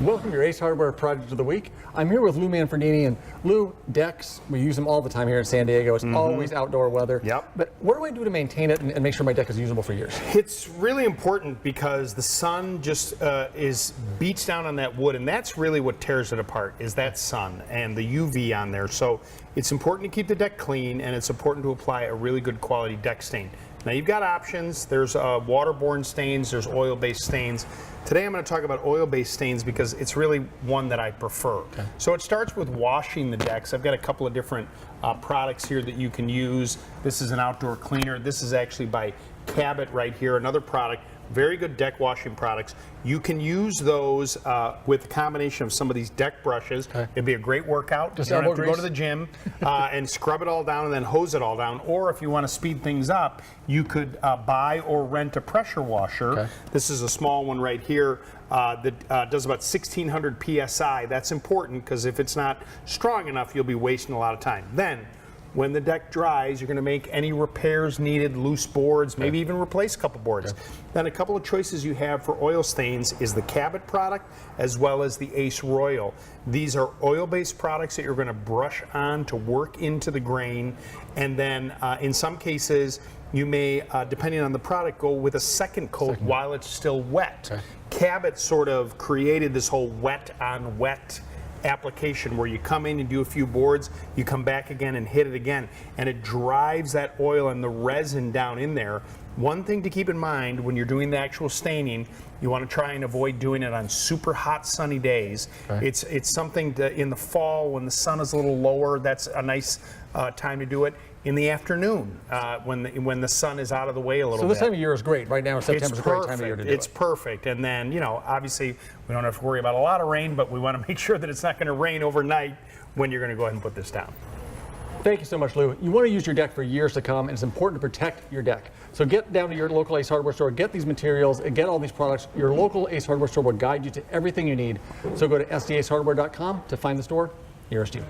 Welcome to your Ace Hardware Project of the Week. I'm here with Lou Manfredini, and Lou, decks, we use them all the time here in San Diego. It's always outdoor weather. Yep. But what do I do to maintain it and make sure my deck is usable for years? It's really important because the sun just beats down on that wood, and that's really what tears it apart, is that sun and the UV on there. So it's important to keep the deck clean, and it's important to apply a really good quality deck stain. Now you've got options. There's waterborne stains, there's oil-based stains. Today I'm going to talk about oil-based stains because it's really one that I prefer. Okay. So it starts with washing the decks. I've got a couple of different products here that you can use. This is an outdoor cleaner. This is actually by Cabot right here, another product. Very good deck washing products. You can use those with a combination of some of these deck brushes. Okay. It'd be a great workout. Just you don't have to grease. go to the gym and scrub it all down and then hose it all down. Or if you want to speed things up, you could buy or rent a pressure washer. Okay. This is a small one right here that does about 1600 PSI. That's important because if it's not strong enough, you'll be wasting a lot of time. Then, when the deck dries, you're going to make any repairs needed, loose boards, maybe even replace a couple boards. Okay. Then a couple of choices you have for oil stains is the Cabot product as well as the Ace Royal. These are oil-based products that you're going to brush on to work into the grain, and then in some cases you may, depending on the product, go with a second coat while it's still wet. Okay. Cabot sort of created this whole wet on wet application where you come in and do a few boards, you come back again and hit it again, and it drives that oil and the resin down in there. One thing to keep in mind when you're doing the actual staining, you want to try and avoid doing it on super hot sunny days. Okay. It's something to, in the fall when the sun is a little lower, that's a nice time to do it. In the afternoon, when the sun is out of the way a little bit. So this time of year is great. Right now, September's a great time of year to do it. It's perfect. And then, you know, obviously we don't have to worry about a lot of rain, but we want to make sure that it's not going to rain overnight when you're going to go ahead and put this down. Thank you so much, Lou. You want to use your deck for years to come, and it's important to protect your deck. So get down to your local Ace Hardware store, get these materials, and get all these products. Your local Ace Hardware store will guide you to everything you need. So go to sdacehardware.com to find the store nearest you.